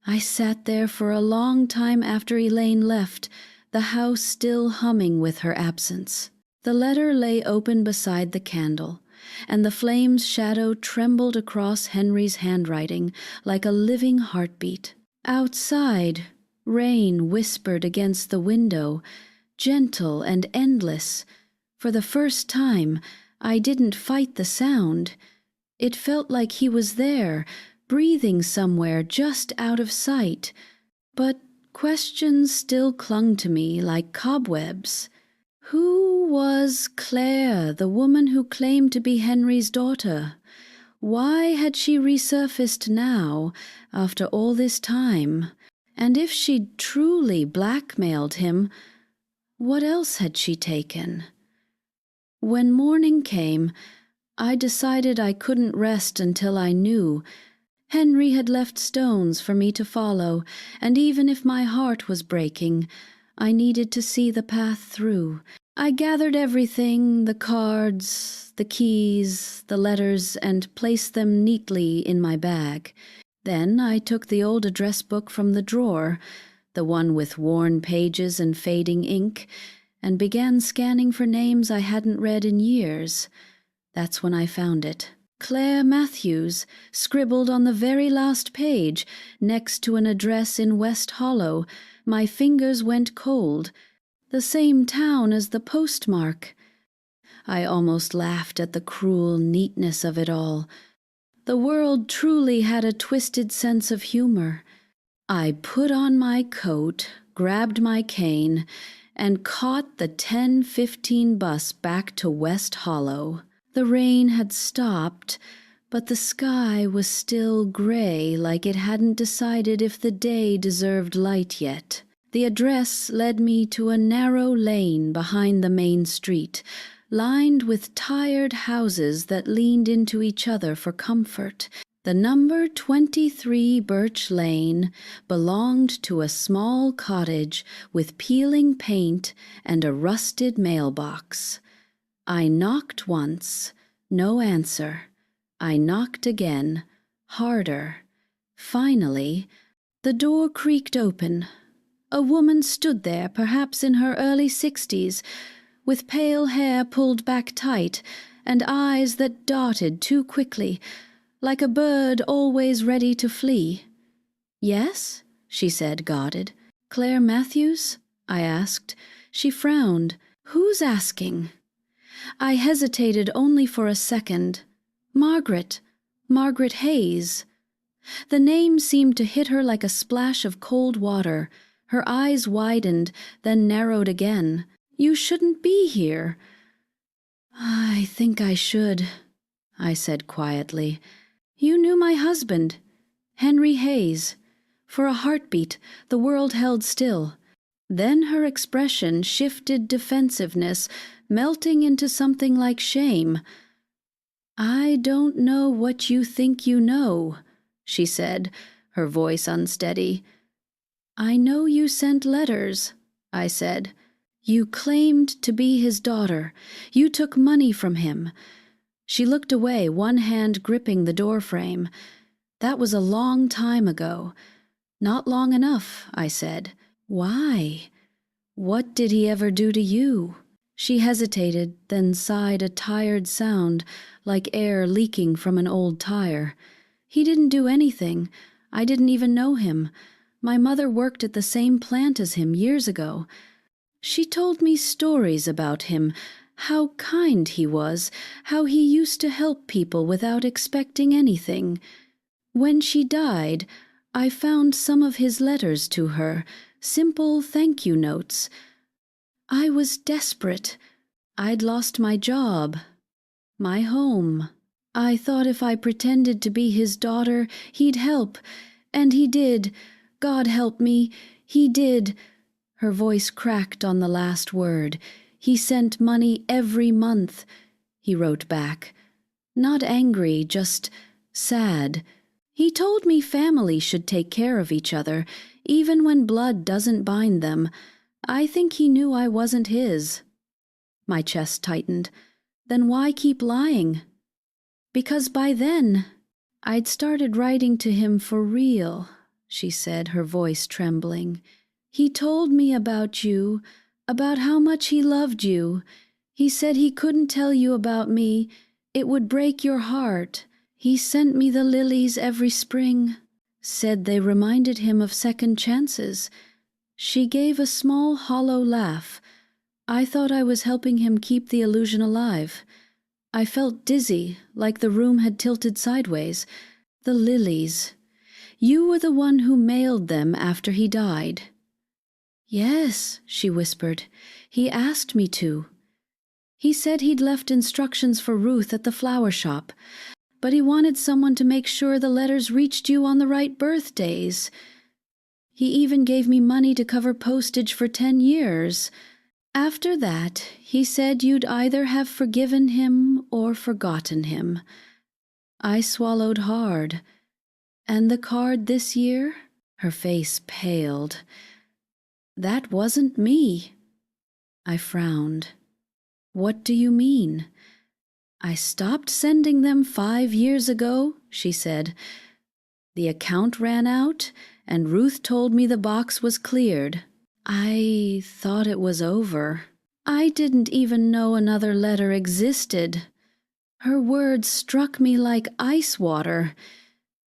I sat there for a long time after Elaine left, the house still humming with her absence. The letter lay open beside the candle, and the flame's shadow trembled across Henry's handwriting like a living heartbeat. Outside, rain whispered against the window, gentle and endless. For the first time, I didn't fight the sound. It felt like he was there, breathing somewhere just out of sight. But questions still clung to me like cobwebs. Who was Claire, the woman who claimed to be Henry's daughter? Why had she resurfaced now, after all this time? And if she'd truly blackmailed him, what else had she taken? When morning came, I decided I couldn't rest until I knew. Henry had left stones for me to follow, and even if my heart was breaking, I needed to see the path through. I gathered everything, the cards, the keys, the letters, and placed them neatly in my bag. Then I took the old address book from the drawer, the one with worn pages and fading ink, and began scanning for names I hadn't read in years. That's when I found it. Claire Matthews, scribbled on the very last page, next to an address in West Hollow. My fingers went cold. The same town as the postmark. I almost laughed at the cruel neatness of it all. The world truly had a twisted sense of humor. I put on my coat, grabbed my cane, and caught the 10:15 bus back to West Hollow. The rain had stopped, but the sky was still gray, like it hadn't decided if the day deserved light yet. The address led me to a narrow lane behind the main street, lined with tired houses that leaned into each other for comfort. The number 23 Birch Lane belonged to a small cottage with peeling paint and a rusted mailbox. I knocked once, no answer. I knocked again, harder. Finally, the door creaked open. A woman stood there, perhaps in her early 60s, with pale hair pulled back tight and eyes that darted too quickly, like a bird always ready to flee. "Yes?" she said, guarded. "Claire Matthews?" I asked. She frowned. "Who's asking?" I hesitated only for a second. Margaret Hayes." The name seemed to hit her like a splash of cold water. Her eyes widened, then narrowed again. "You shouldn't be here." "I think I should," I said quietly. "You knew my husband, Henry Hayes." For a heartbeat, the world held still. Then her expression shifted defensiveness, melting into something like shame. "I don't know what you think you know," she said, her voice unsteady. "I know you sent letters," I said. "You claimed to be his daughter. You took money from him." She looked away, one hand gripping the doorframe. "That was a long time ago." "Not long enough," I said. "Why? What did he ever do to you?" She hesitated, then sighed a tired sound, like air leaking from an old tire. "He didn't do anything. I didn't even know him. My mother worked at the same plant as him years ago. She told me stories about him, how kind he was, how he used to help people without expecting anything. When she died, I found some of his letters to her, simple thank you notes. I was desperate. I'd lost my job, my home. I thought if I pretended to be his daughter, he'd help. And he did. God help me, he did." Her voice cracked on the last word. "He sent money every month," he wrote back. Not angry, just sad. "He told me family should take care of each other, even when blood doesn't bind them. I think he knew I wasn't his." My chest tightened. "Then why keep lying?" "Because by then, I'd started writing to him for real," she said, her voice trembling. "He told me about you, about how much he loved you. He said he couldn't tell you about me. It would break your heart. He sent me the lilies every spring. Said they reminded him of second chances." She gave a small, hollow laugh. I thought I was helping him keep the illusion alive. I felt dizzy, like the room had tilted sideways. "The lilies. You were the one who mailed them after he died." "Yes," she whispered. "He asked me to. He said he'd left instructions for Ruth at the flower shop, but he wanted someone to make sure the letters reached you on the right birthdays. He even gave me money to cover postage for 10 years. After that, he said you'd either have forgiven him or forgotten him." I swallowed hard. "And the card this year?" Her face paled. "That wasn't me." I frowned. "What do you mean?" "I stopped sending them 5 years ago," she said. "The account ran out, and Ruth told me the box was cleared. I thought it was over. I didn't even know another letter existed." Her words struck me like ice water.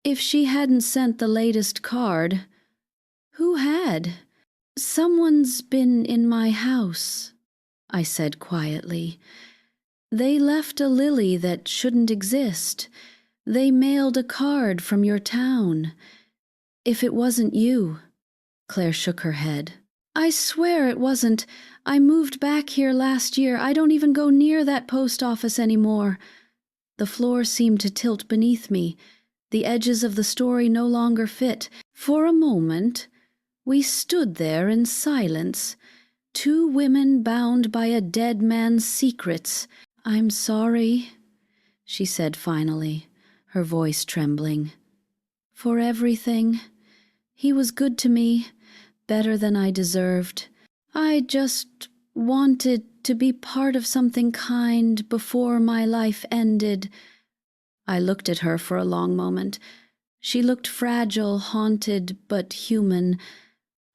If she hadn't sent the latest card, who had? "Someone's been in my house," I said quietly. "They left a lily that shouldn't exist. They mailed a card from your town. If it wasn't you." Claire shook her head. "I swear it wasn't. I moved back here last year. I don't even go near that post office anymore." The floor seemed to tilt beneath me. The edges of the story no longer fit. For a moment, we stood there in silence, two women bound by a dead man's secrets. "I'm sorry," she said finally, her voice trembling. "For everything. He was good to me, better than I deserved. I just wanted to be part of something kind before my life ended." I looked at her for a long moment. She looked fragile, haunted, but human.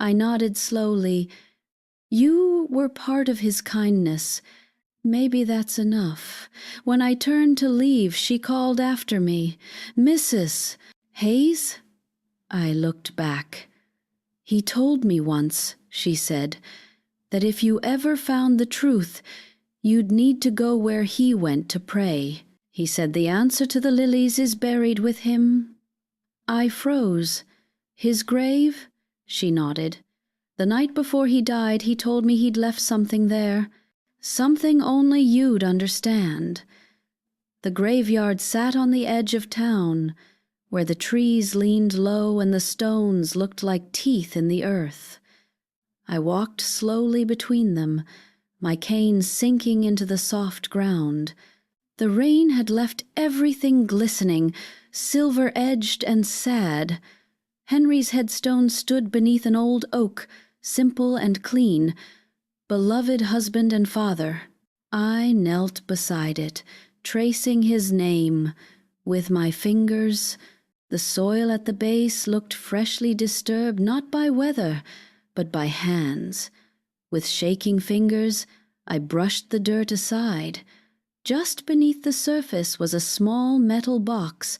I nodded slowly. "You were part of his kindness. Maybe that's enough." When I turned to leave, she called after me, "Mrs. Hayes?" I looked back. "He told me once," she said, "that if you ever found the truth, you'd need to go where he went to pray. He said the answer to the lilies is buried with him." I froze. "His grave?" She nodded. "The night before he died, he told me he'd left something there. Something only you'd understand." The graveyard sat on the edge of town, where the trees leaned low and the stones looked like teeth in the earth. I walked slowly between them, my cane sinking into the soft ground. The rain had left everything glistening, silver-edged and sad. Henry's headstone stood beneath an old oak, simple and clean, beloved husband and father. I knelt beside it, tracing his name with my fingers. The soil at the base looked freshly disturbed, not by weather, but by hands. With shaking fingers, I brushed the dirt aside. Just beneath the surface was a small metal box,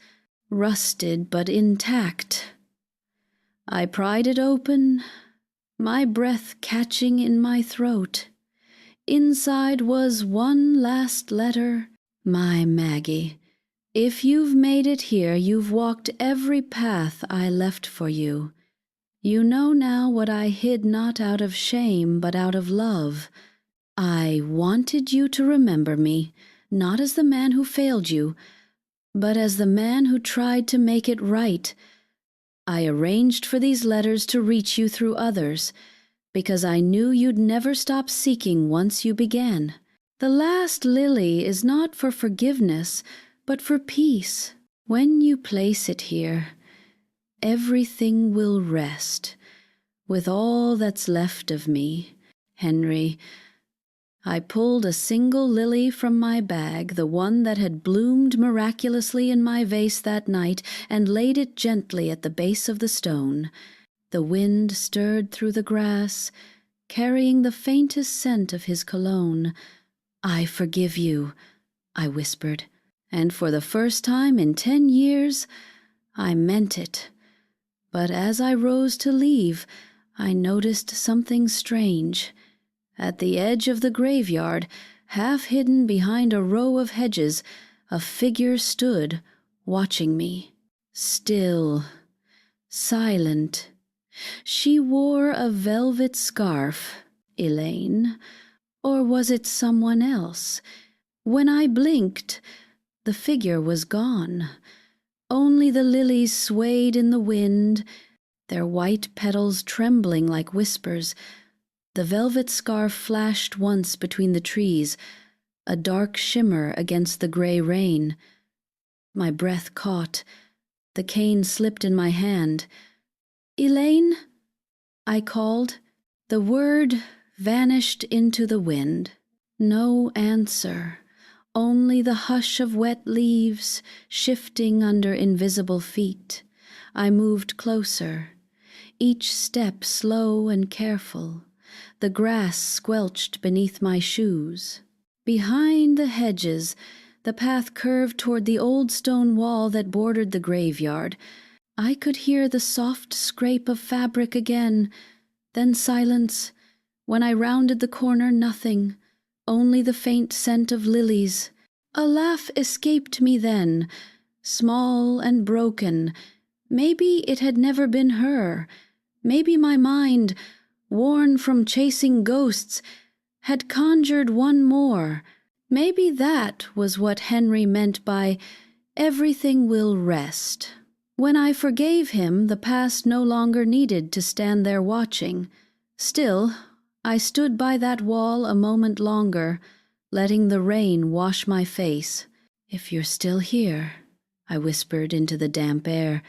rusted but intact. I pried it open, my breath catching in my throat. Inside was one last letter. "My Maggie, if you've made it here, you've walked every path I left for you. You know now what I hid not out of shame, but out of love. I wanted you to remember me, not as the man who failed you, but as the man who tried to make it right. I arranged for these letters to reach you through others, because I knew you'd never stop seeking once you began. The last lily is not for forgiveness, but for peace. When you place it here, everything will rest, with all that's left of me. Henry." I pulled a single lily from my bag, the one that had bloomed miraculously in my vase that night, and laid it gently at the base of the stone. The wind stirred through the grass, carrying the faintest scent of his cologne. "I forgive you," I whispered, and for the first time in 10 years, I meant it. But as I rose to leave, I noticed something strange. At the edge of the graveyard, half hidden behind a row of hedges, a figure stood, watching me. Still, silent. She wore a velvet scarf. Elaine? Or was it someone else? When I blinked, the figure was gone. Only the lilies swayed in the wind, their white petals trembling like whispers. The velvet scarf flashed once between the trees, a dark shimmer against the gray rain. My breath caught. The cane slipped in my hand. "Elaine?" I called. The word vanished into the wind. No answer, only the hush of wet leaves shifting under invisible feet. I moved closer, each step slow and careful. The grass squelched beneath my shoes. Behind the hedges, the path curved toward the old stone wall that bordered the graveyard. I could hear the soft scrape of fabric again, then silence. When I rounded the corner, nothing, only the faint scent of lilies. A laugh escaped me then, small and broken. Maybe it had never been her. Maybe my mind, worn from chasing ghosts, had conjured one more. Maybe that was what Henry meant by everything will rest. When I forgave him, the past no longer needed to stand there watching. Still, I stood by that wall a moment longer, letting the rain wash my face. "If you're still here," I whispered into the damp air,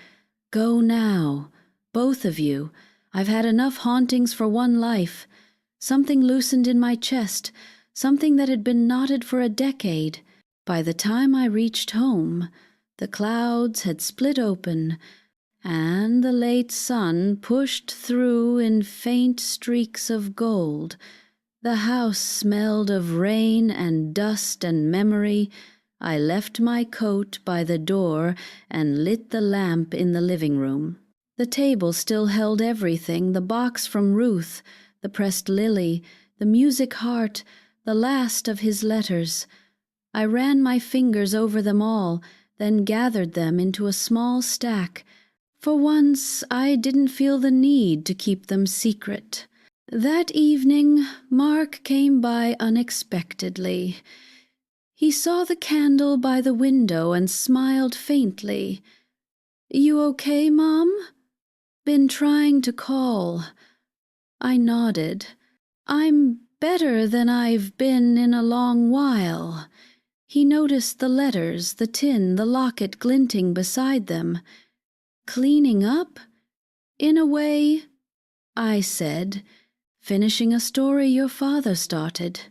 "go now, both of you. I've had enough hauntings for one life." Something loosened in my chest, something that had been knotted for a decade. By the time I reached home, the clouds had split open, and the late sun pushed through in faint streaks of gold. The house smelled of rain and dust and memory. I left my coat by the door and lit the lamp in the living room. The table still held everything, the box from Ruth, the pressed lily, the music heart, the last of his letters. I ran my fingers over them all, then gathered them into a small stack. For once, I didn't feel the need to keep them secret. That evening, Mark came by unexpectedly. He saw the candle by the window and smiled faintly. "You okay, Mom?" "Been trying to call." I nodded. "I'm better than I've been in a long while." He noticed the letters, the tin, the locket glinting beside them. "Cleaning up?" "In a way," I said, "finishing a story your father started."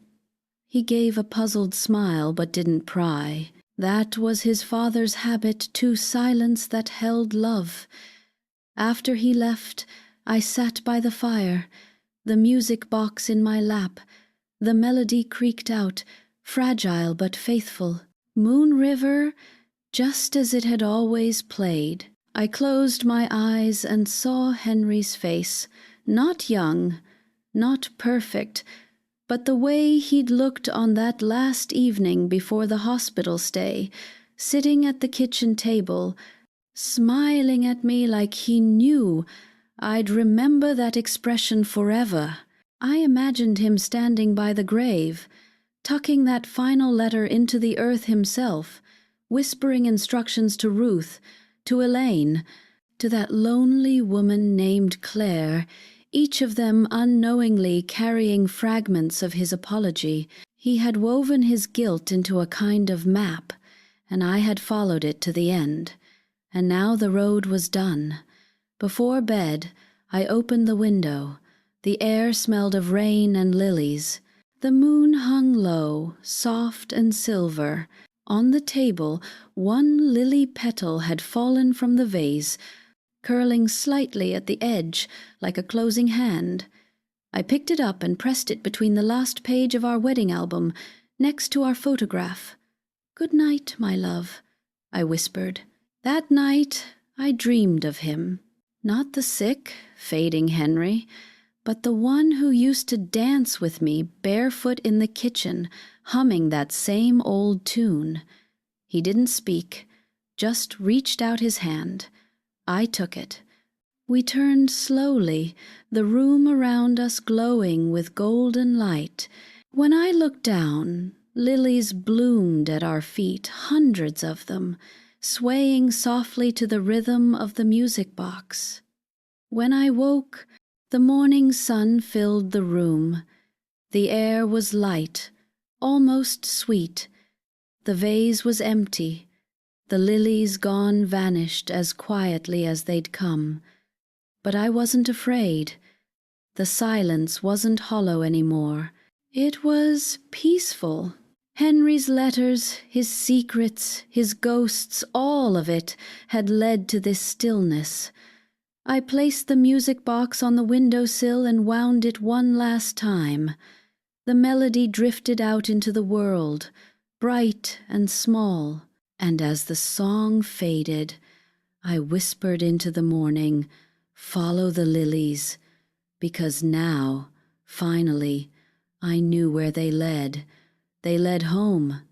He gave a puzzled smile but didn't pry. That was his father's habit, to silence that held love. After he left, I sat by the fire, the music box in my lap. The melody creaked out, fragile but faithful. Moon River, just as it had always played. I closed my eyes and saw Henry's face, not young, not perfect, but the way he'd looked on that last evening before the hospital stay, sitting at the kitchen table, smiling at me like he knew I'd remember that expression forever. I imagined him standing by the grave, tucking that final letter into the earth himself, whispering instructions to Ruth, to Elaine, to that lonely woman named Claire, each of them unknowingly carrying fragments of his apology. He had woven his guilt into a kind of map, and I had followed it to the end. And now the road was done. Before bed, I opened the window. The air smelled of rain and lilies. The moon hung low, soft and silver. On the table, one lily petal had fallen from the vase, curling slightly at the edge like a closing hand. I picked it up and pressed it between the last page of our wedding album, next to our photograph. "Good night, my love," I whispered. That night, I dreamed of him. Not the sick, fading Henry, but the one who used to dance with me barefoot in the kitchen, humming that same old tune. He didn't speak, just reached out his hand. I took it. We turned slowly, the room around us glowing with golden light. When I looked down, lilies bloomed at our feet, hundreds of them, swaying softly to the rhythm of the music box. When I woke, the morning sun filled the room. The air was light, almost sweet. The vase was empty. The lilies gone vanished as quietly as they'd come. But I wasn't afraid. The silence wasn't hollow anymore. It was peaceful. Henry's letters, his secrets, his ghosts, all of it had led to this stillness. I placed the music box on the windowsill and wound it one last time. The melody drifted out into the world, bright and small, and as the song faded, I whispered into the morning, "Follow the lilies," because now, finally, I knew where they led. They led home,